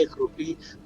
₹1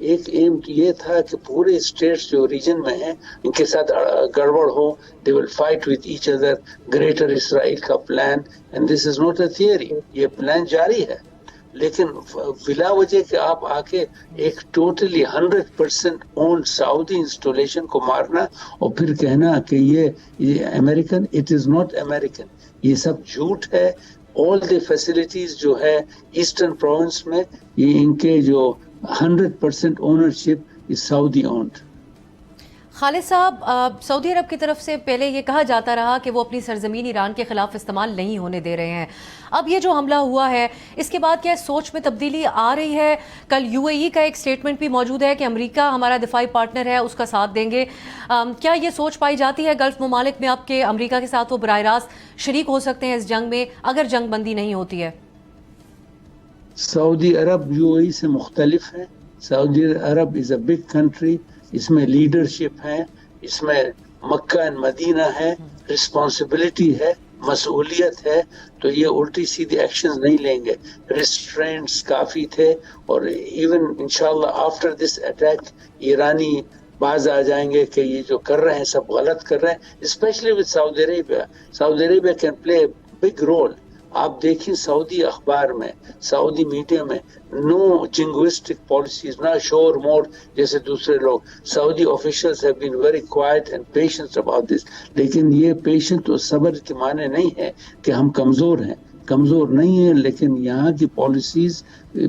ایک ایم یہ تھا کہ پورے اسٹیٹس جو ریجن میں ہیں ان کے ساتھ گڑبڑ ہو, they will fight with each other, greater Israel کا plan, and this is not a theory, یہ پلان جاری ہے. لیکن بلا وجہ کہ آپ آ کے ایک ٹوٹلی 100% اون سعودی انسٹالیشن کو مارنا اور پھر کہنا کہ یہ American, it is not American, یہ سب جھوٹ ہے. آل دی فیسلٹیز جو ہے ایسٹرن پروونس میں, یہ ان کے جو 100% اونرشپ از سعودی اونڈ. خالد صاحب, سعودی عرب کی طرف سے پہلے یہ کہا جاتا رہا کہ وہ اپنی سرزمین ایران کے خلاف استعمال نہیں ہونے دے رہے ہیں. اب یہ جو حملہ ہوا ہے اس کے بعد کیا سوچ میں تبدیلی آ رہی ہے؟ کل UAE کا ایک سٹیٹمنٹ بھی موجود ہے کہ امریکہ ہمارا دفاعی پارٹنر ہے, اس کا ساتھ دیں گے. کیا یہ سوچ پائی جاتی ہے گلف ممالک میں اب کہ امریکہ کے ساتھ وہ براہ راست شریک ہو سکتے ہیں اس جنگ میں اگر جنگ بندی نہیں ہوتی ہے؟ سعودی عرب UAE سے مختلف ہے. سعودی Arab is a big country, اس میں لیڈرشپ ہے, اس میں مکہ اور مدینہ ہے, رسپانسبلٹی ہے, مسئولیت ہے. تو یہ الٹی سیدھی ایکشنز نہیں لیں گے. ریسٹرینٹس کافی تھے, اور ایون انشاءاللہ آفٹر دس اٹیک ایرانی باز آ جائیں گے کہ یہ جو کر رہے ہیں سب غلط کر رہے ہیں, specially with Saudi Arabia. Saudi Arabia can play a big role. آپ دیکھیں سعودی اخبار میں, سعودی میڈیا میں, نو جنگوسٹک پالیسیز, نہ شور موڈ جیسے دوسرے لوگ. Saudi officials have been very quiet and patient about this. لیکن یہ پیشنٹ اور صبر کے معنی نہیں ہے کہ ہم کمزور ہیں, کمزور نہیں ہیں, لیکن یہاں کی policies,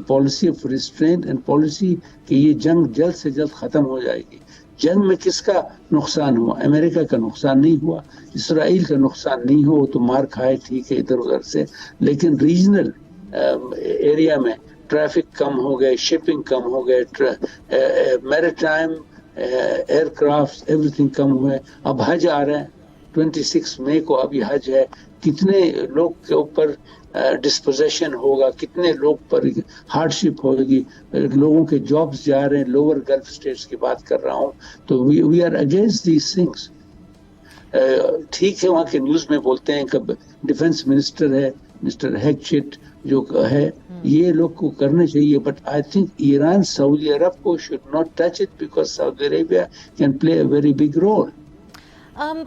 policy of restraint and policy کہ یہ جنگ جلد سے جلد ختم ہو جائے گی. جنگ میں کس کا نقصان ہوا؟ امریکہ کا نقصان نہیں ہوا, اسرائیل کا نقصان نہیں ہوا, تو مار کھائے ٹھیک ہے ادھر ادھر سے, لیکن ریجنل ایریا میں ٹریفک کم ہو گئے, شپنگ کم ہو گئے, maritime aircraft everything کم ہوئے. اب حج آ رہے ہیں 26 مئی کو, ابھی حج ہے. کتنے لوگ کے اوپر ڈسپوزیشن ہوگا, کتنے لوگ پر ہارڈ شپ ہوگی, لوگوں کے جابس جا رہے ہیں. لوور گلف اسٹیٹس کی بات کر رہا ہوں. تو we are against these things. ٹھیک ہے وہاں کے نیوز میں بولتے ہیں کہ ڈیفنس منسٹر ہے مسٹر ہیکچٹ جو ہے, یہ لوگ کو کرنا چاہیے, but I think Iran Saudi Arab کو should not touch it because Saudi Arabia can play a very big role.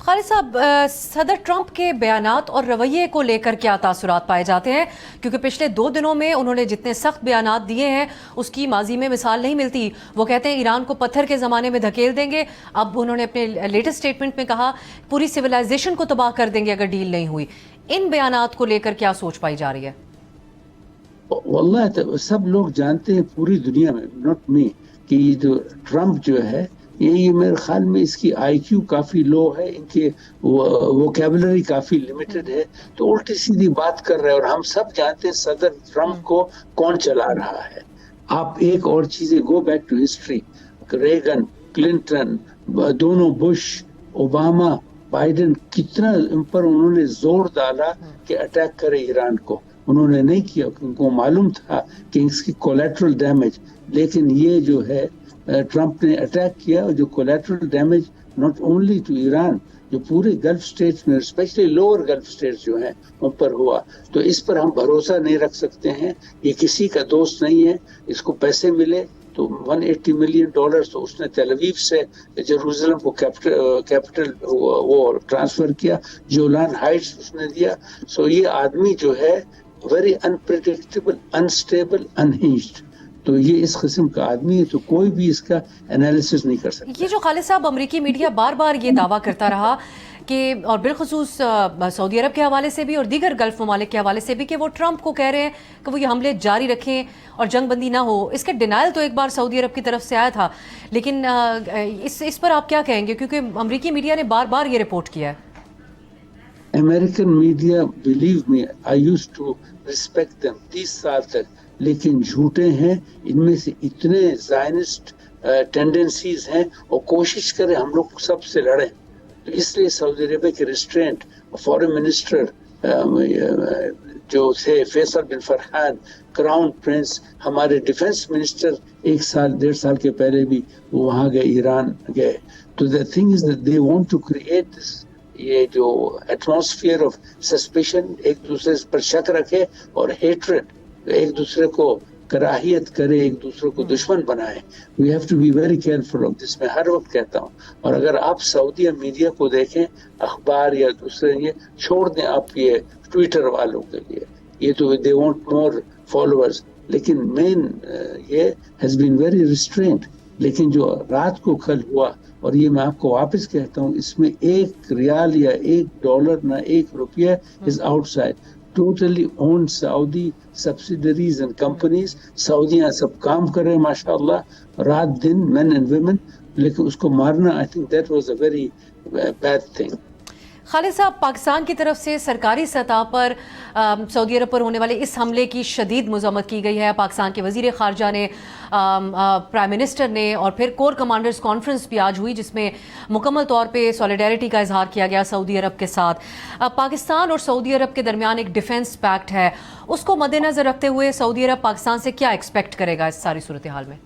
Khalid sahib, صدر ٹرمپ کے بیانات اور رویے کو لے کر کیا تاثرات پائے جاتے ہیں؟ کیونکہ پچھلے 2 دنوں میں انہوں نے جتنے سخت بیانات دیے ہیں اس کی ماضی میں مثال نہیں ملتی. وہ کہتے ہیں ایران کو پتھر کے زمانے میں دھکیل دیں گے. اب انہوں نے اپنے لیٹسٹ سٹیٹمنٹ میں کہا پوری سویلائزیشن کو تباہ کر دیں گے اگر ڈیل نہیں ہوئی. ان بیانات کو لے کر کیا سوچ پائی جا رہی ہے؟ واللہ سب لوگ جانتے ہیں پوری دنیا میں, ناٹ می, کہ یہ جو ٹرمپ جو ہے یہ میرے خیال میں اس کی آئی کیو کافی لو ہے, ان کی ووکیبلری کافی لمیٹڈ ہے, تو الٹی سیدھی بات کر رہے ہیں. اور ہم سب جانتے ہیں صدر ٹرمپ کو کون چلا رہا ہے. آپ ایک اور چیزیں go back to history, Reagan, Clinton, دونوں بش, اوباما, بائیڈن, کتنا ان پر انہوں نے زور ڈالا کہ اٹیک کرے ایران کو. انہوں نے نہیں کیا, ان کو معلوم تھا کہ اس کی کولیٹرل ڈیمیج. لیکن یہ جو ہے ٹرمپ نے اٹیک کیا, جو collateral damage not only to Iran, جو پورے گلف اسٹیٹس میں اسپیشلی لوور گلف اسٹیٹس جو ہیں ان پر ہوا. تو اس پر ہم بھروسہ نہیں رکھ سکتے ہیں. یہ کسی کا دوست نہیں ہے. اس کو پیسے ملے تو $180 ملین تو اس نے تل اویو سے جیروزلم کو کیپٹل وہ ٹرانسفر کیا. جولان ہائٹس اس نے دیا. سو یہ آدمی جو ہے ویری انپریڈکٹیبل, انسٹیبل, انہنجڈ. تو یہ اس قسم کا آدمی ہے, تو کوئی بھی اس کا انالیسس نہیں کر سکتا. یہ جو خالد صاحب امریکی میڈیا بار بار یہ دعویٰ کرتا رہا کہ, اور بالخصوص سعودی عرب کے حوالے سے بھی اور دیگر گلف ممالک کے حوالے سے بھی, کہ وہ ٹرمپ کو کہہ رہے ہیں کہ وہ یہ حملے جاری رکھیں اور جنگ بندی نہ ہو. اس کے ڈینائل تو ایک بار سعودی عرب کی طرف سے آیا تھا, لیکن اس پر آپ کیا کہیں گے؟ کیونکہ امریکی میڈیا نے بار بار یہ رپورٹ کیا ہے. American media, believe me, I used to respect them 30 سال تک, لیکن جھوٹے ہیں. ان میں سے اتنے زائنسٹ ٹینڈنسیز ہیں, اور کوشش کریں ہم لوگ سب سے لڑیں. تو اس لیے سعودی عربیہ کے ریسٹرینٹ فارن منسٹر جو تھے فیصل بن فرحان, کراؤن پرنس, ہمارے ڈیفنس منسٹر 1 سال 1.5 سال کے پہلے بھی وہاں گئے, ایران گئے. تو the thing is that they want to create this, یہ جو ایٹماسفیئر آف سسپیشن, ایک دوسرے پر شک رکھے اور ہیٹریڈ, ایک دوسرے کو کراہیت کرے, ایک دوسرے کو دشمن بنائے. We have to be very careful of this. میں ہر وقت کہتا ہوں, اور اگر آپ سعودیہ میڈیا کو دیکھیں, اخبار یا دوسرے, یہ چھوڑ دیں آپ یہ ٹویٹر والوں کے لیے, یہ تو دے وانٹ مور فالوورز, لیکن مین یہ ہیز بین ویری ریسٹرینڈ. لیکن جو رات کو کل ہوا, اور یہ میں آپ کو واپس کہتا ہوں, اس میں 1 ریال یا $1 نہ 1 روپیہ is outside. Totally owned Saudi subsidiaries and companies. سعودیاں سب کام کر رہے ہیں ماشاء اللہ رات دن, مین اینڈ ویمن, لیکن اس کو مارنا, I think that was a very bad thing. Khalid sahib, Pakistan کی طرف سے سرکاری سطح پر سعودی عرب پر ہونے والے اس حملے کی شدید مذمت کی گئی ہے. پاکستان کے وزیر خارجہ نے, پرائم منسٹر نے, اور پھر کور کمانڈرز کانفرنس بھی آج ہوئی جس میں مکمل طور پہ سولیڈیرٹی کا اظہار کیا گیا سعودی عرب کے ساتھ. پاکستان اور سعودی عرب کے درمیان ایک ڈیفنس پیکٹ ہے, اس کو مد نظر رکھتے ہوئے سعودی عرب پاکستان سے کیا ایکسپیکٹ کرے گا اس ساری صورتحال میں؟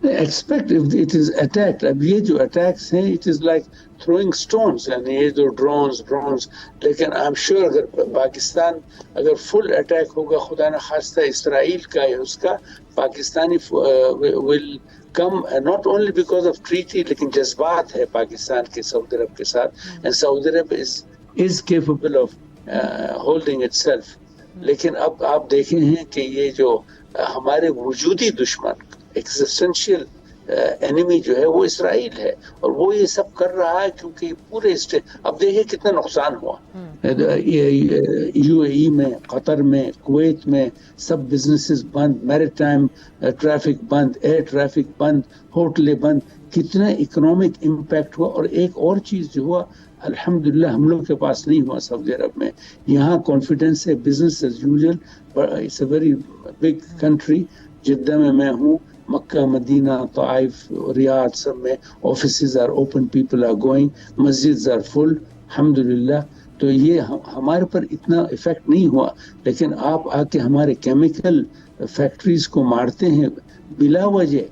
Expect if it is attacked. اب یہ جو اٹیکس ہیں, it is like throwing stones, یعنی یہ جو ڈرونز, لیکن آئی ایم شیور اگر پاکستان اگر فل اٹیک ہوگا, خدا نہ خواستہ اسرائیل کا یا اس کا, Pakistani will come not only because of treaty, لیکن جذبات ہے پاکستان کے سعودی عرب کے ساتھ, and Saudi Arab is capable of holding itself. لیکن اب آپ دیکھے ہیں کہ یہ جو ہمارے وجودی دشمن, ایکزسٹینشیل اینیمی جو ہے وہ اسرائیل ہے, اور وہ یہ سب کر رہا ہے کیونکہ پورے اب دیکھیں کتنا نقصان ہوا. یو اے ای میں, قطر میں, کویت میں سب بزنسز بند, میریٹائم ٹریفک بند, ایئر ٹریفک بند, ہوٹلیں بند, کتنا اکنامک امپیکٹ ہوا. اور ایک اور چیز جو ہوا, الحمدللہ ہم لوگ کے پاس نہیں ہوا سعودی عرب میں, یہاں کانفیڈنس ہے, business as usual, it's a very big country. Jeddah میں ہوں, مکہ, مدینہ, طائف, ریاض, سب میں offices are open, people are going, مسجدز آر فل, الحمدللہ. تو یہ ہمارے پر اتنا افیکٹ نہیں ہوا, لیکن آپ آ کے ہمارے کیمیکل فیکٹریز کو مارتے ہیں بلا وجہ,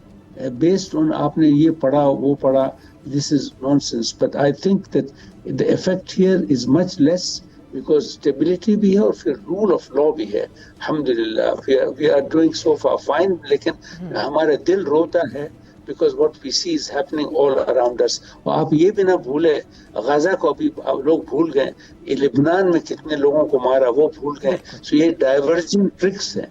بیسڈ آن آپ نے یہ پڑھا وہ پڑھا. This is nonsense. But I think that the effect here is much less, because stability بھی ہے اور پھر رول آف لا بھی ہے. الحمدللہ we are doing so far fine, لیکن ہمارا دل روتا ہے because what we see is happening all around us. اور آپ یہ بھی نہ بھولے, غزہ کو ابھی لوگ بھول گئے, یہ لبنان میں کتنے لوگوں کو مارا وہ بھول گئے. سو یہ ڈائیورجنگ ٹرکس ہیں.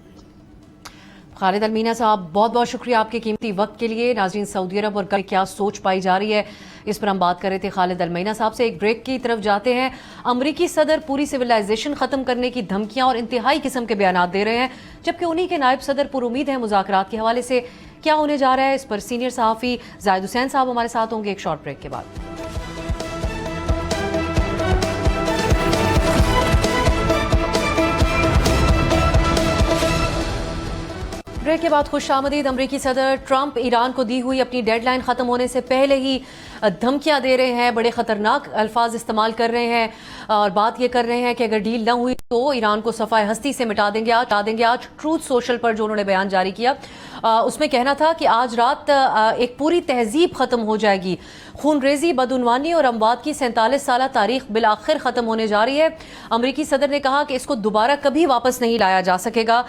خالد المینا صاحب, بہت بہت شکریہ آپ کے قیمتی وقت کے لیے. ناظرین, سعودی عرب اور کیا سوچ پائی جا رہی ہے, اس پر ہم بات کر رہے تھے خالد المینا صاحب سے. ایک بریک کی طرف جاتے ہیں. امریکی صدر پوری سویلائزیشن ختم کرنے کی دھمکیاں اور انتہائی قسم کے بیانات دے رہے ہیں, جبکہ انہی کے نائب صدر پر امید ہیں مذاکرات کے حوالے سے. کیا ہونے جا رہا ہے, اس پر سینئر صحافی زاہد حسین صاحب ہمارے ساتھ ہوں گے ایک شارٹ بریک کے بعد. بریک کے بعد خوش آمدید. امریکی صدر ٹرمپ ایران کو دی ہوئی اپنی ڈیڈ لائن ختم ہونے سے پہلے ہی دھمکیاں دے رہے ہیں, بڑے خطرناک الفاظ استعمال کر رہے ہیں, اور بات یہ کر رہے ہیں کہ اگر ڈیل نہ ہوئی تو ایران کو صفحہ ہستی سے مٹا دیں گے. آج ٹروتھ سوشل پر جو انہوں نے بیان جاری کیا, اس میں کہنا تھا کہ آج رات ایک پوری تہذیب ختم ہو جائے گی. خون ریزی, بدعنوانی اور اموات کی 47 سالہ تاریخ بالآخر ختم ہونے جا رہی ہے. امریکی صدر نے کہا کہ اس کو دوبارہ کبھی واپس نہیں لایا جا سکے گا.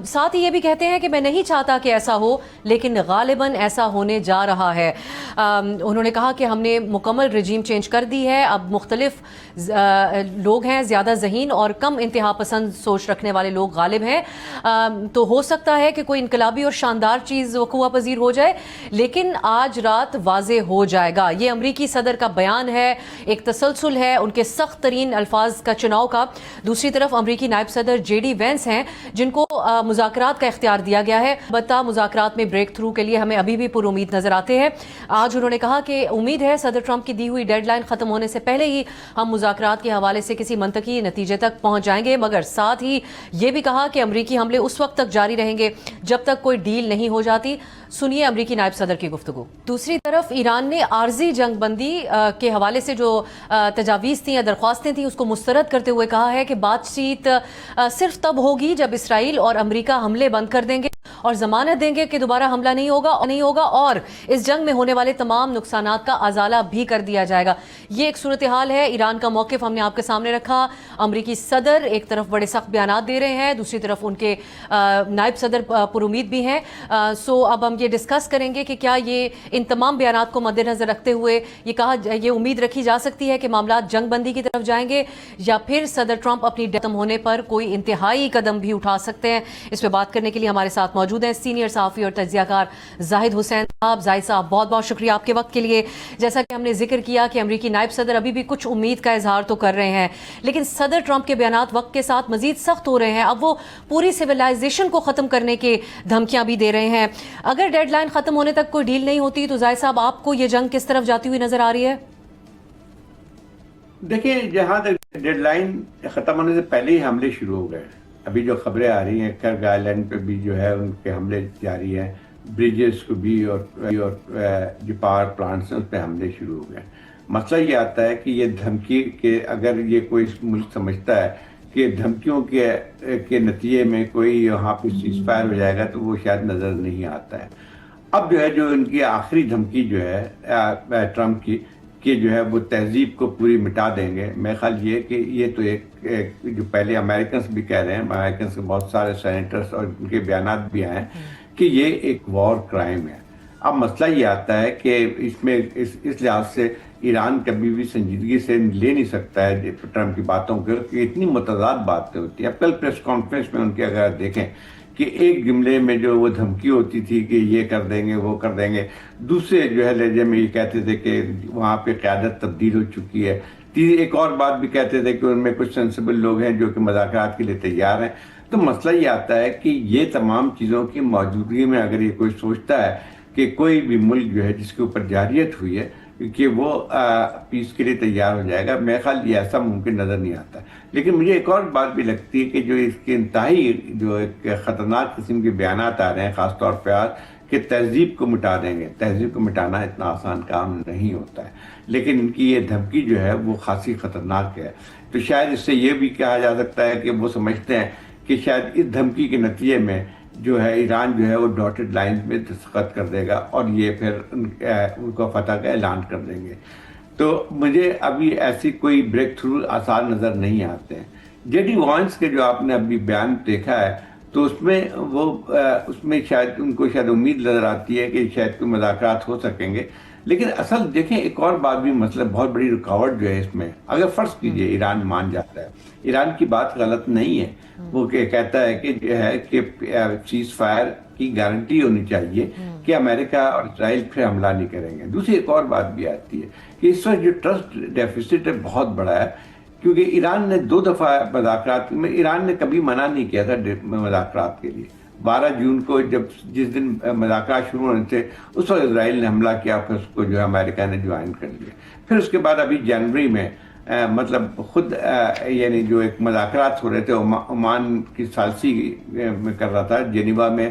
ساتھ ہی یہ بھی کہتے ہیں کہ میں نہیں چاہتا کہ ایسا ہو, لیکن غالباً ایسا ہونے جا رہا ہے. انہوں نے کہا کہ ہم نے مکمل رجیم چینج کر دی ہے, اب مختلف لوگ ہیں, زیادہ ذہین اور کم انتہا پسند سوچ رکھنے والے لوگ غالب ہیں. تو ہو سکتا ہے کہ کوئی انقلابی اور شاندار چیز وقوع پذیر ہو جائے, لیکن آج رات واضح ہو جائے گا. یہ امریکی صدر کا بیان ہے, ایک تسلسل ہے ان کے سخت ترین الفاظ کا چناؤ کا. دوسری طرف امریکی نائب صدر جے ڈی وینس ہیں جن کو مذاکرات کا اختیار دیا گیا ہے. البتہ مذاکرات میں بریک تھرو کے لیے ہمیں ابھی بھی پر امید نظر آتے ہیں. آج انہوں نے کہا کہ امید ہے صدر ٹرمپ کی دی ہوئی ڈیڈ لائن ختم ہونے سے پہلے ہی ہم مذاکرات کے حوالے سے کسی منطقی نتیجے تک پہنچ جائیں گے, مگر ساتھ ہی یہ بھی کہا کہ امریکی حملے اس وقت تک جاری رہیں گے جب تک کوئی ڈیل نہیں ہو جاتی. سنیے امریکی نائب صدر کی گفتگو. دوسری طرف ایران نے عارضی جنگ بندی کے حوالے سے جو تجاویز تھیں یا درخواستیں تھیں اس کو مسترد کرتے ہوئے کہا ہے کہ بات چیت صرف تب ہوگی جب اسرائیل اور امریکہ حملے بند کر دیں گے اور ضمانت دیں گے کہ دوبارہ حملہ نہیں ہوگا اور اس جنگ میں ہونے والے تمام نقصانات کا ازالہ بھی کر دیا جائے گا. یہ ایک صورتحال ہے. ایران کا موقف ہم نے آپ کے سامنے رکھا. امریکی صدر ایک طرف بڑے سخت بیانات دے رہے ہیں, دوسری طرف ان کے نائب صدر پر امید بھی ہیں. سو اب ہم یہ ڈسکس کریں گے کہ کیا یہ ان تمام بیانات کو مد نظر رکھتے ہوئے یہ امید رکھی جا سکتی ہے کہ معاملات جنگ بندی کی طرف جائیں گے, یا پھر صدر ٹرمپ اپنی ختم ہونے پر کوئی انتہائی قدم بھی اٹھا سکتے ہیں. اس پہ بات کرنے کے لیے ہمارے ساتھ موجود ہیں سینئر صحافی اور تجزیہ کار زاہد حسین صاحب. زاہد صاحب, بہت بہت شکریہ آپ کے وقت کے لیے. جیسا کہ ہم نے ذکر کیا کہ امریکی نائب صدر ابھی بھی کچھ امید کا اظہار تو کر رہے ہیں, لیکن صدر ٹرمپ کے بیانات وقت کے ساتھ مزید سخت ہو رہے ہیں. اب وہ پوری سویلائزیشن کو ختم کرنے کے دھمکیاں بھی دے رہے ہیں. اگر ڈیڈ لائن ختم ہونے تک کوئی ڈیل نہیں ہوتی تو زاہد صاحب, آپ کو یہ جنگ کس طرف جاتی ہوئی نظر آ رہی ہے؟ دیکھیں, جہاں تک ڈیڈ لائن ختم ہونے سے پہلے ہی حملے شروع ہو گئے. ابھی جو خبریں آ رہی ہیں کرگ آئلینڈ پہ بھی جو ہے ان کے حملے جاری ہیں, بریجز کو بھی اور جو پاور پلانٹس ہیں اس پہ حملے شروع ہو گئے. مسئلہ یہ آتا ہے کہ یہ دھمکی کہ اگر یہ کوئی ملک سمجھتا ہے کہ دھمکیوں کے نتیجے میں کوئی یہاں پہ سیز فائر ہو جائے گا تو وہ شاید نظر نہیں آتا ہے. اب جو ہے جو ان کی آخری دھمکی جو ہے ٹرمپ کی کہ جو ہے وہ تہذیب کو پوری مٹا دیں گے, میرا خیال یہ کہ یہ تو ایک جو پہلے امریکنس بھی کہہ رہے ہیں, امریکنس کے بہت سارے سینیٹرز اور ان کے بیانات بھی آئے ہیں کہ یہ ایک وار کرائم ہے. اب مسئلہ یہ آتا ہے کہ اس میں اس لحاظ سے ایران کبھی بھی سنجیدگی سے لے نہیں سکتا ہے ٹرمپ کی باتوں کو, کہ اتنی متضاد باتیں ہوتی ہیں. اب کل پریس کانفرنس میں ان کے اگر دیکھیں کہ ایک جملے میں جو وہ دھمکی ہوتی تھی کہ یہ کر دیں گے وہ کر دیں گے, دوسرے جو ہے لہجے میں یہ کہتے تھے کہ وہاں پہ قیادت تبدیل ہو چکی ہے. ایک اور بات بھی کہتے تھے کہ ان میں کچھ سینسیبل لوگ ہیں جو کہ مذاکرات کے لیے تیار ہیں. تو مسئلہ یہ آتا ہے کہ یہ تمام چیزوں کی موجودگی میں اگر یہ کوئی سوچتا ہے کہ کوئی بھی ملک جو ہے جس کے اوپر جارحیت ہوئی ہے کہ وہ پیس کے لیے تیار ہو جائے گا, میرے خیال یہ ایسا ممکن نظر نہیں آتا. لیکن مجھے ایک اور بات بھی لگتی ہے کہ جو اس کے انتہائی جو ایک خطرناک قسم کے بیانات آ رہے ہیں, خاص طور پہ آج کہ تہذیب کو مٹا دیں گے. تہذیب کو مٹانا اتنا آسان کام نہیں ہوتا ہے, لیکن ان کی یہ دھمکی جو ہے وہ خاصی خطرناک ہے. تو شاید اس سے یہ بھی کہا جا سکتا ہے کہ وہ سمجھتے ہیں کہ شاید اس دھمکی کے نتیجے میں جو ہے ایران جو ہے وہ ڈاٹڈ لائن میں دستخط کر دے گا اور یہ پھر ان کو فتح کا اعلان کر دیں گے. تو مجھے ابھی ایسی کوئی بریک تھرو آسان نظر نہیں آتے ہیں. جے ڈی وانس کے جو آپ نے ابھی بیان دیکھا ہے تو اس میں شاید ان کو شاید امید نظر آتی ہے کہ شاید کوئی مذاکرات ہو سکیں گے. لیکن اصل دیکھیں ایک اور بات بھی مسئلہ بہت بڑی رکاوٹ جو ہے اس میں, اگر فرض کیجئے ایران مان جاتا ہے, ایران کی بات غلط نہیں ہے, وہ کہتا ہے کہ جو ہے کہ سیز فائر کی گارنٹی ہونی چاہیے کہ امریکہ اور اسرائیل پھر حملہ نہیں کریں گے. دوسری ایک اور بات بھی آتی ہے کہ اس وقت جو ٹرسٹ ڈیفیسٹ ہے بہت بڑا ہے, کیونکہ ایران نے 2 دفعہ مذاکرات میں, ایران نے کبھی منع نہیں کیا تھا مذاکرات کے لیے. 12 جون کو جس دن مذاکرات شروع ہونے تھے اس وقت اسرائیل نے حملہ کیا, پھر اس کو جو ہے امریکہ نے جوائن کر لیا. پھر اس کے بعد ابھی جنوری میں مطلب خود یعنی جو ایک مذاکرات ہو رہے تھے عمان کی ثالثی میں کر رہا تھا, جنیوا میں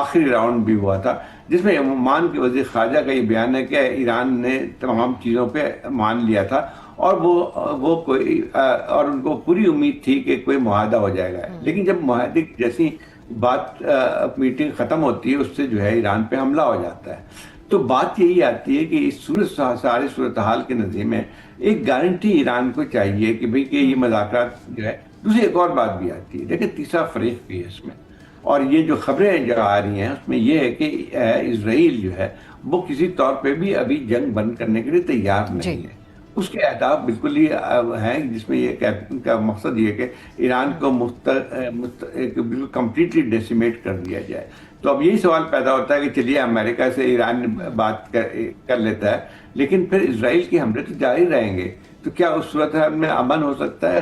آخری راؤنڈ بھی ہوا تھا, جس میں عمان کے وزیر خارجہ کا یہ بیان ہے کہ ایران نے تمام چیزوں پہ مان لیا تھا اور وہ کوئی اور ان کو پوری امید تھی کہ کوئی معاہدہ ہو جائے گا. لیکن جب معاہدے جیسی بات میٹنگ ختم ہوتی ہے اس سے جو ہے ایران پہ حملہ ہو جاتا ہے. تو بات یہی آتی ہے کہ اس ساری صورتحال کے نظر میں ایک گارنٹی ایران کو چاہیے کہ بھئی کہ یہ مذاکرات جو ہے. دوسری ایک اور بات بھی آتی ہے, دیکھیں تیسرا فریق بھی ہے اس میں, اور یہ جو خبریں جو آ رہی ہیں اس میں یہ ہے کہ اسرائیل جو ہے وہ کسی طور پہ بھی ابھی جنگ بند کرنے کے لیے تیار نہیں ہے. اس کے اہداف بالکل ہی ہیں جس میں یہ ان کا مقصد یہ کہ ایران کو بالکل کمپلیٹلی ڈیسیمیٹ کر دیا جائے. تو اب یہی سوال پیدا ہوتا ہے کہ چلیے امریکہ سے ایران بات کر لیتا ہے, لیکن پھر اسرائیل کے حملے تو جاری رہیں گے, تو کیا اس صورت میں امن ہو سکتا ہے؟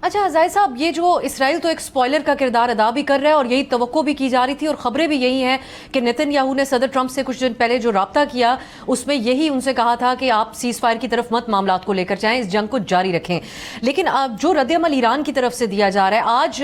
اچھا زاہد صاحب, یہ جو اسرائیل تو ایک سپوائلر کا کردار ادا بھی کر رہا ہے اور یہی توقع بھی کی جا رہی تھی اور خبریں بھی یہی ہیں کہ نیتن یاہو نے صدر ٹرمپ سے کچھ دن پہلے جو رابطہ کیا اس میں یہی ان سے کہا تھا کہ آپ سیز فائر کی طرف مت معاملات کو لے کر جائیں, اس جنگ کو جاری رکھیں. لیکن اب جو رد عمل ایران کی طرف سے دیا جا رہا ہے, آج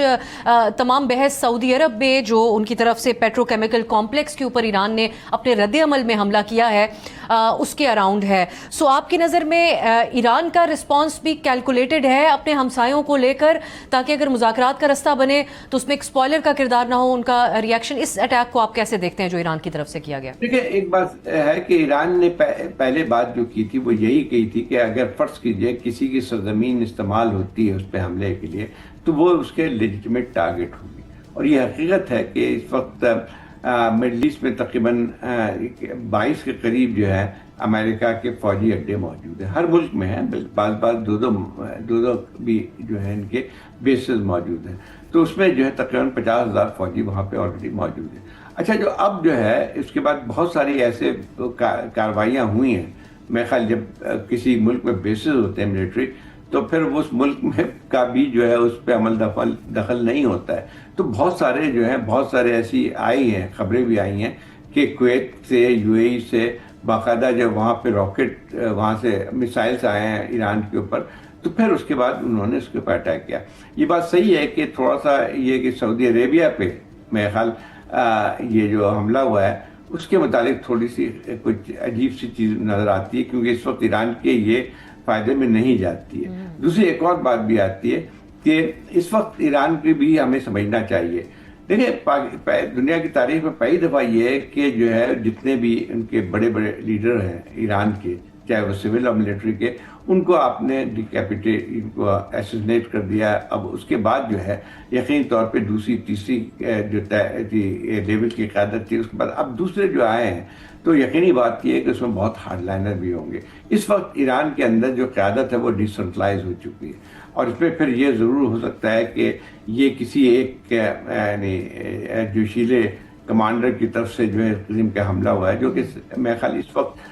تمام بحث سعودی عرب میں جو ان کی طرف سے پیٹرو کیمیکل کمپلیکس کے اوپر ایران نے اپنے رد عمل میں حملہ کیا ہے اس کے اراؤنڈ ہے. سو آپ کی نظر میں ایران کا رسپانس بھی کیلکولیٹڈ ہے اپنے ہمسایوں کو لے لے کر تاکہ اگر مذاکرات کا رستہ بنے تو اس میں ایک اسپوائلر کا کردار نہ ہو ان کا ریئیکشن. اس اٹیک کو آپ کیسے دیکھتے ہیں جو ایران کی طرف سے کیا گیا؟ دیکھیں ایک بات ہے کہ ایران نے پہلے بات جو کی تھی وہ یہی کہی تھی کہ اگر فرض کیجئے کسی کی سرزمین استعمال ہوتی ہے اس پہ حملے کے لیے تو وہ اس کے لیجٹمیٹ ٹارگٹ ہوگی. اور یہ حقیقت ہے کہ اس وقت مڈل ایسٹ میں تقریباً 22 کے قریب جو ہے امریکہ کے فوجی اڈے موجود ہیں. ہر ملک میں ہیں, بعض دو بھی جو ہے ان کے بیسز موجود ہیں. تو اس میں جو ہے تقریباً 50,000 فوجی وہاں پہ آلریڈی موجود ہیں. اچھا جو اب جو ہے اس کے بعد بہت ساری ایسے کارروائیاں ہوئی ہیں. میرے خیال جب کسی ملک میں بیسز ہوتے ہیں ملٹری تو پھر اس ملک میں کا بھی جو ہے اس پہ عمل دخل نہیں ہوتا ہے. تو بہت سارے ایسی آئی ہیں, خبریں بھی آئی ہیں کہ کویت سے یو اے ای سے باقاعدہ جب وہاں پہ راکٹ وہاں سے میسائلز آئے ہیں ایران کے اوپر تو پھر اس کے بعد انہوں نے اس کے اوپر اٹیک کیا. یہ بات صحیح ہے کہ تھوڑا سا یہ کہ سعودی عربیہ پہ میرے خیال یہ جو حملہ ہوا ہے اس کے متعلق تھوڑی سی کچھ عجیب سی چیز نظر آتی ہے کیونکہ اس وقت ایران کے یہ فائدے میں نہیں جاتی ہے. دوسری ایک اور بات بھی آتی ہے کہ اس وقت ایران کی بھی ہمیں سمجھنا چاہیے. دیکھیں دنیا کی تاریخ میں پہلی دفعہ یہ ہے کہ جو ہے جتنے بھی ان کے بڑے بڑے لیڈر ہیں ایران کے, چاہے وہ سول اور ملٹری کے, ان کو آپ نے ان کو ایسوسینیٹ کر دیا. اب اس کے بعد جو ہے یقینی طور پہ دوسری تیسری جو لیول کی قیادت تھی اس کے بعد اب دوسرے جو آئے ہیں تو یقینی بات یہ ہے کہ اس میں بہت ہارڈ لائنر بھی ہوں گے. اس وقت ایران کے اندر جو قیادت ہے وہ ڈیسنٹرلائز ہو چکی ہے اور اس پہ پھر یہ ضرور ہو سکتا ہے کہ یہ کسی ایک یعنی جوشیلے کمانڈر کی طرف سے جو ہے اس قسم کا حملہ ہوا ہے جو کہ میرے خیال اس وقت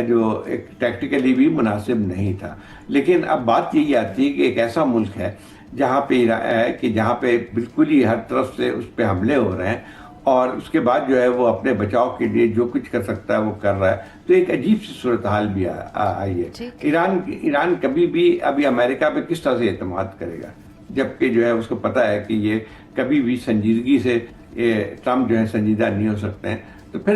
جو ایک ٹیکٹیکلی بھی مناسب نہیں تھا. لیکن اب بات یہی آتی ہے کہ ایک ایسا ملک ہے جہاں پہ بالکل ہی ہر طرف سے اس پہ حملے ہو رہے ہیں اور اس کے بعد جو ہے وہ اپنے بچاؤ کے لیے جو کچھ کر سکتا ہے وہ کر رہا ہے. تو ایک عجیب سی صورتحال بھی آئی ہے. ایران کبھی بھی ابھی امریکہ پہ کس طرح سے اعتماد کرے گا جبکہ جو ہے اس کو پتہ ہے کہ یہ کبھی بھی سنجیدگی سے ٹرمپ جو ہے سنجیدہ نہیں ہو سکتے ہیں. تو پھر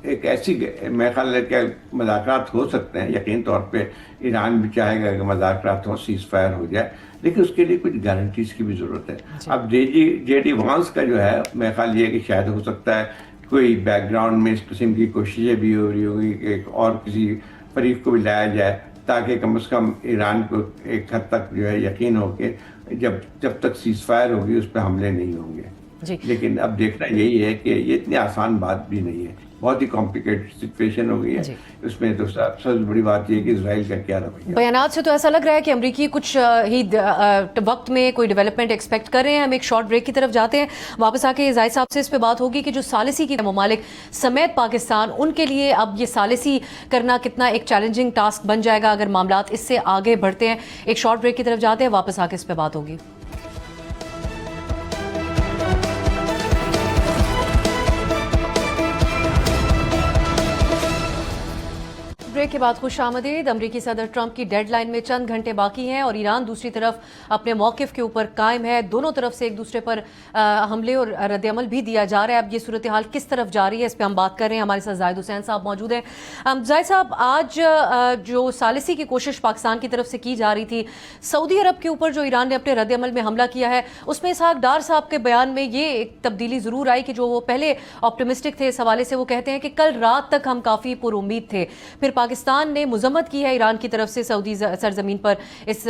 ایک ایسی میرے خیال ہے کہ مذاکرات ہو سکتے ہیں. یقین طور پہ ایران بھی چاہے گا کہ مذاکرات ہو, سیز فائر ہو جائے, لیکن اس کے لیے کچھ گارنٹیز کی بھی ضرورت ہے. اب جے ڈی وانس کا جو ہے میرے خیال یہ کہ شاید ہو سکتا ہے کوئی بیک گراؤنڈ میں اس قسم کی کوششیں بھی ہو رہی ہوگی کہ ایک اور کسی فریق کو بھی لایا جائے تاکہ کم از کم ایران کو ایک حد تک جو ہے یقین ہو کہ جب تک سیز فائر ہوگی اس پہ حملے نہیں ہوں گے. لیکن اب دیکھنا یہی ہے کہ یہ اتنی آسان بات بھی نہیں ہے, بہت ہی کمپلیکیٹڈ سچویشن ہو گئی ہے. اس میں تو سب سے بڑی بات یہ کہ اسرائیل کا کیا رویہ. بیانات سے تو ایسا لگ رہا ہے کہ امریکی کچھ ہی وقت میں کوئی ڈیولپمنٹ ایکسپیکٹ کر رہے ہیں. ہم ایک شارٹ بریک کی طرف جاتے ہیں, واپس آ کے زاہد صاحب سے اس پہ بات ہوگی کہ جو ثالثی کی ممالک سمیت پاکستان, ان کے لیے اب یہ ثالثی کرنا کتنا ایک چیلنجنگ ٹاسک بن جائے گا اگر معاملات اس سے آگے بڑھتے ہیں. ایک شارٹ بریک کی طرف جاتے ہیں, واپس آ کے اس پہ بات ہوگی. بریک کے بعد خوش آمدید. امریکی صدر ٹرمپ کی ڈیڈ لائن میں چند گھنٹے باقی ہیں اور ایران دوسری طرف اپنے موقف کے اوپر قائم ہے. دونوں طرف سے ایک دوسرے پر حملے اور رد عمل بھی دیا جا رہا ہے. اب یہ صورتحال کس طرف جاری ہے اس پہ ہم بات کر رہے ہیں. ہمارے ساتھ زاہد حسین صاحب موجود ہیں. زاہد صاحب, آج جو ثالثی کی کوشش پاکستان کی طرف سے کی جا رہی تھی, سعودی عرب کے اوپر جو ایران نے اپنے رد عمل میں حملہ کیا ہے, اس میں اسحاق ڈار صاحب کے بیان میں یہ ایک تبدیلی ضرور آئی کہ جو وہ پہلے آپٹمسٹک تھے اس حوالے سے, وہ کہتے ہیں کہ کل رات تک ہم کافی پر امید تھے. پھر پاکستان نے مذمت کی ہے ایران کی طرف سے سعودی سرزمین پر اس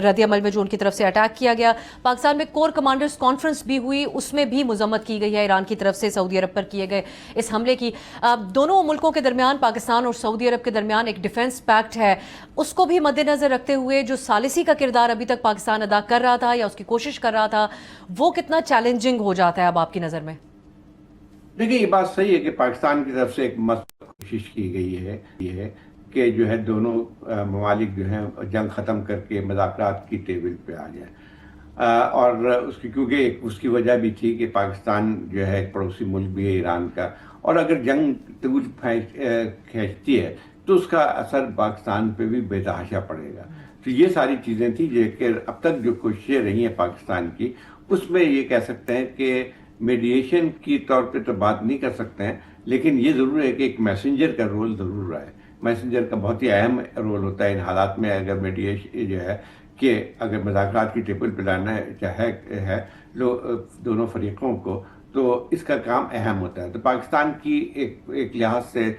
رد عمل میں جو ان کی طرف سے اٹیک کیا گیا. پاکستان میں کور کمانڈرز کانفرنس بھی ہوئی, اس میں بھی مذمت کی گئی ہے ایران کی طرف سے سعودی عرب پر کیے گئے اس حملے کی. دونوں ملکوں کے درمیان, پاکستان اور سعودی عرب کے درمیان ایک ڈیفنس پیکٹ ہے, اس کو بھی مد نظر رکھتے ہوئے جو ثالثی کا کردار ابھی تک پاکستان ادا کر رہا تھا یا اس کی کوشش کر رہا تھا, وہ کتنا چیلنجنگ ہو جاتا ہے اب آپ کی نظر میں؟ دیکھیں یہ بات صحیح ہے کہ پاکستان کی طرف سے ایک مثبت کوشش کی گئی ہے یہ ہے کہ جو ہے دونوں ممالک جو ہیں جنگ ختم کر کے مذاکرات کی ٹیبل پہ آ جائیں. اور کیونکہ اس کی وجہ بھی تھی کہ پاکستان جو ہے ایک پڑوسی ملک بھی ہے ایران کا, اور اگر جنگ طول کھینچتی ہے تو اس کا اثر پاکستان پہ بھی بے تحاشا پڑے گا. تو یہ ساری چیزیں تھیں جو کہ اب تک جو کوششیں رہی ہیں پاکستان کی, اس میں یہ کہہ سکتے ہیں کہ میڈیشن کی طور پہ تو بات نہیں کر سکتے ہیں, لیکن یہ ضرور ہے کہ ایک میسنجر کا رول ضرور رہا ہے. میسنجر کا بہت ہی اہم رول ہوتا ہے ان حالات میں, اگر میڈیشن جو ہے کہ اگر مذاکرات کی ٹیبل پہ لانا ہے دونوں فریقوں کو تو اس کا کام اہم ہوتا ہے. تو پاکستان کی ایک لحاظ سے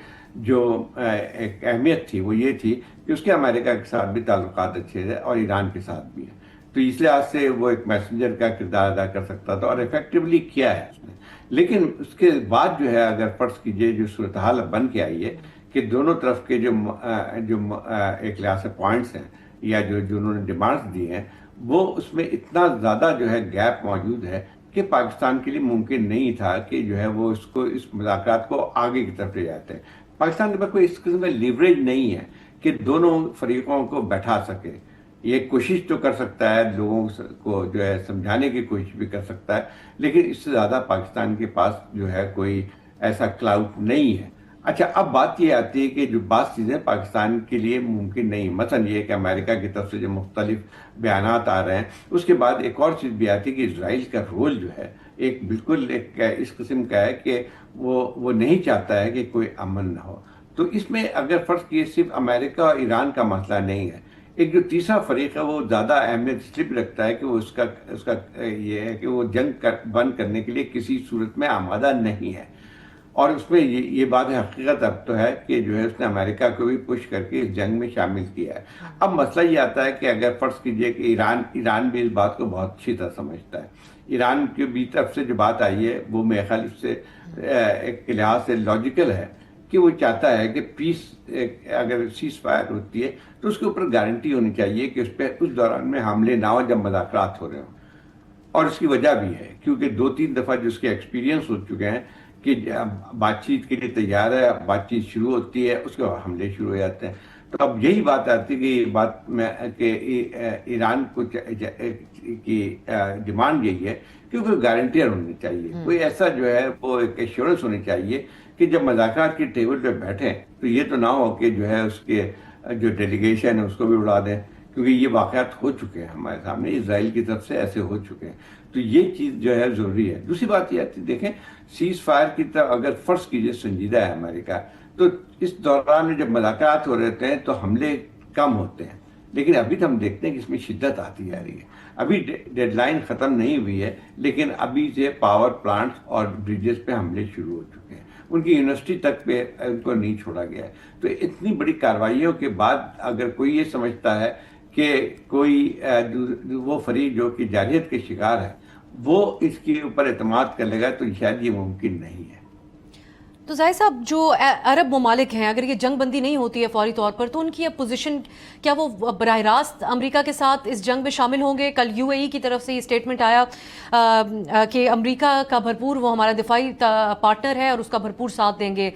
جو ایک اہمیت تھی وہ یہ تھی کہ اس کے امریکہ کے ساتھ بھی تعلقات اچھے تھے اور ایران کے ساتھ بھی ہیں. تو اس لحاظ سے وہ ایک میسنجر کا کردار ادا کر سکتا تھا اور ایفیکٹولی کیا ہے اس نے. لیکن اس کے بعد جو ہے اگر فرض کیجئے جو صورتحال بن کے آئی ہے کہ دونوں طرف کے جو ایک لحاظ سے پوائنٹس ہیں یا جو انہوں نے ڈیمانڈز دی ہیں وہ اس میں اتنا زیادہ جو ہے گیپ موجود ہے کہ پاکستان کے لیے ممکن نہیں تھا کہ جو ہے وہ اس مذاکرات کو آگے کی طرف لے جاتے ہیں. پاکستان کے پاس کوئی اس قسم کا لیوریج نہیں ہے کہ دونوں فریقوں کو بیٹھا سکے. یہ کوشش تو کر سکتا ہے, لوگوں کو جو ہے سمجھانے کی کوشش بھی کر سکتا ہے, لیکن اس سے زیادہ پاکستان کے پاس جو ہے کوئی ایسا کلاؤٹ نہیں ہے. اچھا, اب بات یہ آتی ہے کہ جو بعض چیزیں پاکستان کے لیے ممکن نہیں, مثلا یہ کہ امریکہ کی طرف سے جو مختلف بیانات آ رہے ہیں, اس کے بعد ایک اور چیز بھی آتی ہے کہ اسرائیل کا رول جو ہے ایک بالکل اس قسم کا ہے کہ وہ نہیں چاہتا ہے کہ کوئی امن نہ ہو. تو اس میں اگر فرض کیے صرف امریکہ اور ایران کا مسئلہ نہیں ہے, ایک جو تیسرا فریق ہے وہ زیادہ اہمیت اس لیے بھی رکھتا ہے کہ وہ اس کا یہ ہے کہ وہ جنگ بند کرنے کے لیے کسی صورت میں آمادہ نہیں ہے. اور اس میں یہ بات حقیقت اب تو ہے کہ جو ہے اس نے امریکہ کو بھی پش کر کے اس جنگ میں شامل کیا ہے. اب مسئلہ یہ آتا ہے کہ اگر فرض کیجئے کہ ایران بھی اس بات کو بہت اچھی طرح سمجھتا ہے. ایران کی بھی طرف سے جو بات آئی ہے وہ میرے خیال سے ایک لحاظ سے لاجیکل ہے کہ وہ چاہتا ہے کہ پیس اگر سیز فائر ہوتی ہے تو اس کے اوپر گارنٹی ہونی چاہیے کہ اس دوران میں حملے نہ ہو جب مذاکرات ہو رہے ہوں. اور اس کی وجہ بھی ہے کیونکہ 2-3 دفعہ جو اس کے ایکسپیرینس ہو چکے ہیں کہ بات چیت کے لیے تیار ہے, بات چیت شروع ہوتی ہے, اس کے بعد حملے شروع ہو جاتے ہیں. تو اب یہی بات آتی ہے کہ یہ بات میں کہ ایران کو کی ڈیمانڈ یہی ہے کہ کوئی گارنٹیاں ہونی چاہیے, کوئی ایسا جو ہے وہ ایک ایشورنس ہونی چاہیے کہ جب مذاکرات کی ٹیبل پہ بیٹھیں تو یہ تو نہ ہو کہ جو ہے اس کے جو ڈیلیگیشن ہے اس کو بھی اڑا دیں, کیونکہ یہ واقعات ہو چکے ہیں ہمارے سامنے, اسرائیل کی طرف سے ایسے ہو چکے ہیں. تو یہ چیز جو ہے ضروری ہے. دوسری بات یہ آتی ہے, دیکھیں سیز فائر کی طرف اگر فرض کیجئے سنجیدہ ہے امریکہ, تو اس دوران میں جب مذاکرات ہو رہتے ہیں تو حملے کم ہوتے ہیں, لیکن ابھی تو ہم دیکھتے ہیں کہ اس میں شدت آتی جا رہی ہے. ابھی ڈیڈ لائن ختم نہیں ہوئی ہے, لیکن ابھی سے پاور پلانٹس اور بریجز پہ حملے شروع ہو چکے ہیں, ان کی یونیورسٹی تک پہ ان کو نہیں چھوڑا گیا ہے. تو اتنی بڑی کارروائیوں کے بعد اگر کوئی یہ سمجھتا ہے کہ کوئی وہ فریق جو کہ جارحیت کے شکار ہے وہ اس کے اوپر اعتماد کر لے گا, تو شاید یہ ممکن نہیں ہے. تو ظاہر صاحب جو عرب ممالک ہیں, اگر یہ جنگ بندی نہیں ہوتی ہے فوری طور پر, تو ان کی پوزیشن کیا وہ براہ راست امریکہ کے ساتھ اس جنگ میں شامل ہوں گے؟ کل UAE کی طرف سے یہ اسٹیٹمنٹ آیا کہ امریکہ کا بھرپور وہ ہمارا دفاعی پارٹنر ہے اور اس کا بھرپور ساتھ دیں گے.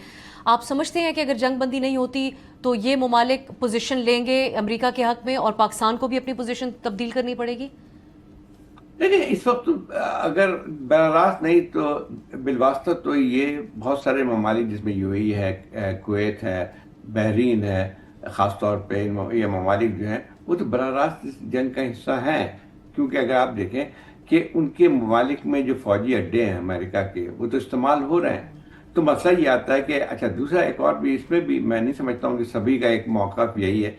آپ سمجھتے ہیں کہ اگر جنگ بندی نہیں ہوتی تو یہ ممالک پوزیشن لیں گے امریکہ کے حق میں اور پاکستان کو بھی اپنی پوزیشن تبدیل کرنی پڑے گی؟ نہیں, اس وقت اگر براہ راست نہیں تو بالواسطہ تو یہ بہت سارے ممالک جس میں UAE ہے, کویت ہے, بحرین ہے, خاص طور پہ یہ ممالک جو ہیں وہ تو براہ راست اس جنگ کا حصہ ہیں, کیونکہ اگر آپ دیکھیں کہ ان کے ممالک میں جو فوجی اڈے ہیں امریکہ کے وہ تو استعمال ہو رہے ہیں. تو مسئلہ یہ آتا ہے کہ اچھا دوسرا ایک اور بھی اس میں بھی میں نہیں سمجھتا ہوں کہ سبھی کا ایک موقف یہی ہے.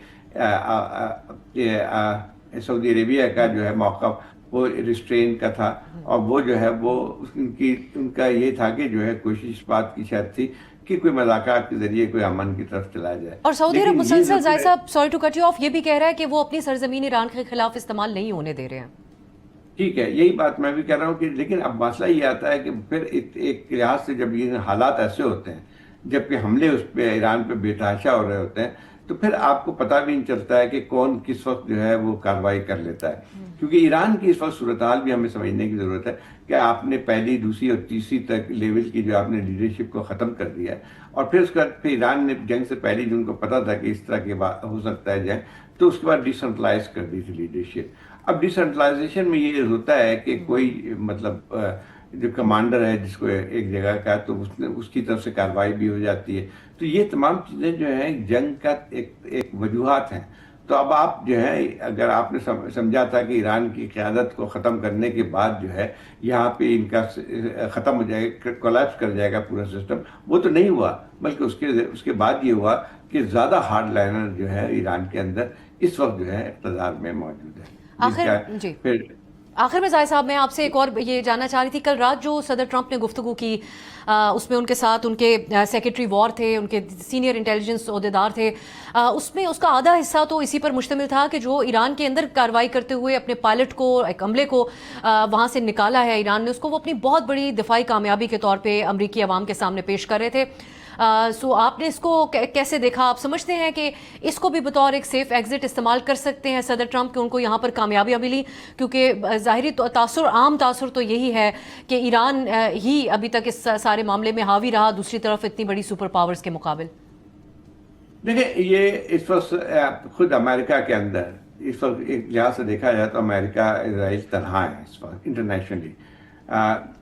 سعودی عربیہ کا جو ہے موقف وہ ریسٹرین کا تھا, اور وہ جو ہے وہ ان کا یہ تھا کہ جو ہے کوشش بات کی شاید تھی کہ کوئی مذاکرات کے ذریعے کوئی امن کی طرف چلا جائے. اور سعودی عرب مسلسل ظاہر صاحب sorry to cut you off یہ بھی کہہ رہا ہے کہ وہ اپنی سرزمین ایران کے خلاف استعمال نہیں ہونے دے رہے ہیں. ٹھیک ہے, یہی بات میں بھی کہہ رہا ہوں کہ لیکن اب مسئلہ یہ آتا ہے کہ پھر ایک لحاظ سے جب یہ حالات ایسے ہوتے ہیں, جبکہ حملے اس پہ ایران پہ بے تحاشا ہو رہے ہوتے ہیں, تو پھر آپ کو پتہ بھی نہیں چلتا ہے کہ کون کس وقت جو ہے وہ کارروائی کر لیتا ہے. کیونکہ ایران کی اس وقت صورتحال بھی ہمیں سمجھنے کی ضرورت ہے کہ آپ نے پہلی, دوسری اور تیسری تک لیول کی جو آپ نے لیڈرشپ کو ختم کر دیا ہے, اور پھر اس کے بعد پھر ایران نے جنگ سے پہلے جن کو پتہ تھا کہ اس طرح کی بات ہو سکتا ہے جنگ, تو اس کے بعد ڈیسنٹرلائز کر دی تھی لیڈرشپ. اب ڈیسنٹرلائزیشن میں یہ ہوتا ہے کہ کوئی مطلب جو کمانڈر ہے جس کو ایک جگہ کا, تو اس کی طرف سے کارروائی بھی ہو جاتی ہے. تو یہ تمام چیزیں جو ہیں جنگ کا ایک وجوہات ہیں, تو اب آپ جو ہے اگر آپ نے سمجھا تھا کہ ایران کی قیادت کو ختم کرنے کے بعد جو ہے یہاں پہ ان کا ختم ہو جائے گا، کولیپس کر جائے گا پورا سسٹم، وہ تو نہیں ہوا، بلکہ اس کے بعد یہ ہوا کہ زیادہ ہارڈ لائنر جو ہے ایران کے اندر اس وقت جو ہے اقتدار میں موجود ہے۔ آخر میں زاہد صاحب میں آپ سے ایک اور یہ جاننا چاہ رہی تھی، کل رات جو صدر ٹرمپ نے گفتگو کی اس میں ان کے ساتھ ان کے سیکرٹری وار تھے، ان کے سینئر انٹیلیجنس عہدیدار تھے، اس میں اس کا آدھا حصہ تو اسی پر مشتمل تھا کہ جو ایران کے اندر کارروائی کرتے ہوئے اپنے پائلٹ کو، ایک عملے کو وہاں سے نکالا ہے ایران نے، اس کو وہ اپنی بہت بڑی دفاعی کامیابی کے طور پہ امریکی عوام کے سامنے پیش کر رہے تھے۔ سو آپ نے اس کو کیسے دیکھا؟ آپ سمجھتے ہیں کہ اس کو بھی بطور ایک سیف ایگزٹ استعمال کر سکتے ہیں صدر ٹرمپ کہ ان کو یہاں پر کامیابیاں ملی؟ کیونکہ ظاہری عام تاثر تو یہی ہے کہ ایران ہی ابھی تک اس سارے معاملے میں حاوی رہا، دوسری طرف اتنی بڑی سپر پاورز کے مقابل۔ دیکھیں، یہ اس وقت خود امریکہ کے اندر اس وقت ایک لحاظ سے دیکھا جائے تو امریکہ اسرائیل تنہا ہے اس وقت انٹرنیشنلی۔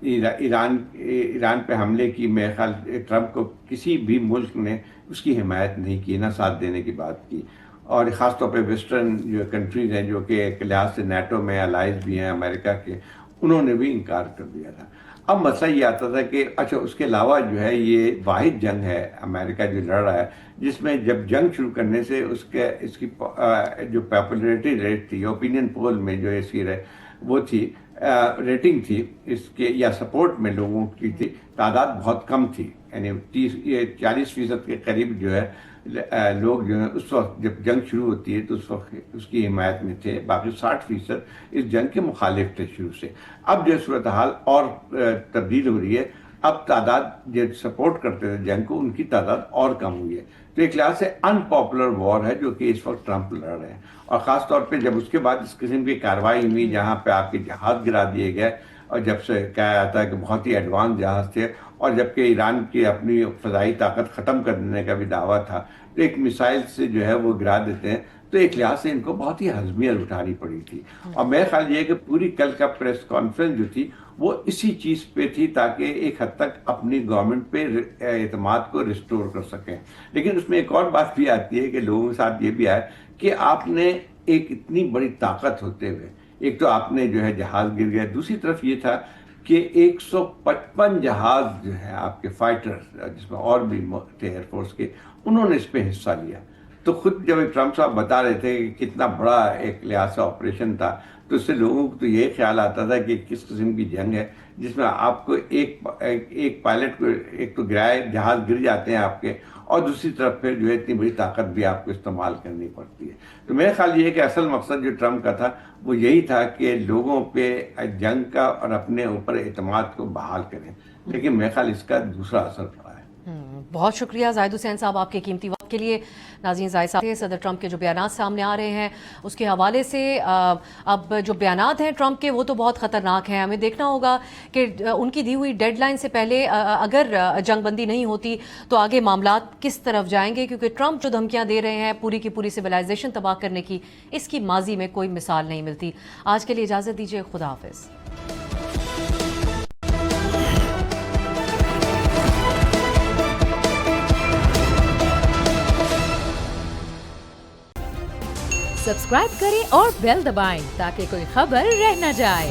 ایران پہ حملے کی میرے خیال ٹرمپ کو کسی بھی ملک نے اس کی حمایت نہیں کی، نہ ساتھ دینے کی بات کی، اور خاص طور پہ ویسٹرن جو کنٹریز ہیں جو کہ ایک لحاظ سے نیٹو میں الائز بھی ہیں امریکہ کے، انہوں نے بھی انکار کر دیا تھا۔ اب مسئلہ یہ آتا تھا کہ اچھا اس کے علاوہ جو ہے یہ واحد جنگ ہے امریکہ جو لڑ رہا ہے، جس میں جب جنگ شروع کرنے سے اس کی جو پاپولیرٹی ریٹ تھی، اوپینین پول میں جو اس کی وہ تھی ریٹنگ تھی اس کے یا سپورٹ میں لوگوں کی تھی، تعداد بہت کم تھی، یعنی 40% کے قریب جو ہے لوگ جو ہیں اس وقت جب جنگ شروع ہوتی ہے تو اس وقت اس کی حمایت میں تھے، باقی 60% اس جنگ کے مخالف تھے شروع سے۔ اب جو صورتحال اور تبدیل ہو رہی ہے، اب تعداد جو سپورٹ کرتے تھے جنگ کو ان کی تعداد اور کم ہوئی ہے، تو ایک لحاظ سے ان پاپولر وار ہے جو کہ اس وقت ٹرمپ لڑ رہے ہیں، اور خاص طور پہ جب اس کے بعد اس قسم کی کارروائی ہوئی جہاں پہ آپ کے جہاز گرا دیے گئے، اور جب سے کہا جاتا ہے کہ بہت ہی ایڈوانس جہاز تھے، اور جبکہ ایران کی اپنی فضائی طاقت ختم کر دینے کا بھی دعویٰ تھا، تو ایک میسائل سے جو ہے وہ گرا دیتے ہیں، تو ایک لحاظ سے ان کو بہت ہی ہضمیت اٹھانی پڑی تھی۔ اور میرا خیال یہ ہے کہ پوری کل کا پریس کانفرنس جو تھی وہ اسی چیز پہ تھی تاکہ ایک حد تک اپنی گورنمنٹ پہ اعتماد کو ریسٹور کر سکیں۔ لیکن اس میں ایک اور بات بھی آتی ہے کہ لوگوں کے ساتھ یہ بھی آیا کہ آپ نے ایک اتنی بڑی طاقت ہوتے ہوئے، ایک تو آپ نے جو ہے جہاز گر گیا، دوسری طرف یہ تھا کہ 155 جہاز جو ہے آپ کے فائٹر، جس میں اور بھی تھے ایئر فورس کے، انہوں نے اس پہ حصہ لیا۔ تو خود جب ٹرمپ صاحب بتا رہے تھے کہ کتنا بڑا ایک لحاظ سے آپریشن تھا، تو اس سے لوگوں کو تو یہ خیال آتا تھا کہ کس قسم کی جنگ ہے جس میں آپ کو ایک پائلٹ کو ایک تو گرائے جہاز گر جاتے ہیں آپ کے، اور دوسری طرف پھر جو ہے اتنی بڑی طاقت بھی آپ کو استعمال کرنی پڑتی ہے۔ تو میرا خیال یہ ہے کہ اصل مقصد جو ٹرمپ کا تھا وہ یہی تھا کہ لوگوں پہ جنگ کا اور اپنے اوپر اعتماد کو بحال کریں، لیکن میرا خیال اس کا دوسرا اثر پڑا ہے۔ بہت شکریہ زاہد حسین صاحب آپ کے قیمتی وقت کے لیے۔ ناظرین، زاہد صاحب صدر ٹرمپ کے جو بیانات سامنے آ رہے ہیں اس کے حوالے سے اب جو بیانات ہیں ٹرمپ کے وہ تو بہت خطرناک ہیں، ہمیں دیکھنا ہوگا کہ ان کی دی ہوئی ڈیڈ لائن سے پہلے اگر جنگ بندی نہیں ہوتی تو آگے معاملات کس طرف جائیں گے، کیونکہ ٹرمپ جو دھمکیاں دے رہے ہیں پوری کی پوری سویلائزیشن تباہ کرنے کی، اس کی ماضی میں کوئی مثال نہیں ملتی۔ آج کے لیے اجازت دیجیے، خدا حافظ۔ سبسکرائب کریں اور بیل دبائیں تاکہ کوئی خبر رہ نہ جائے۔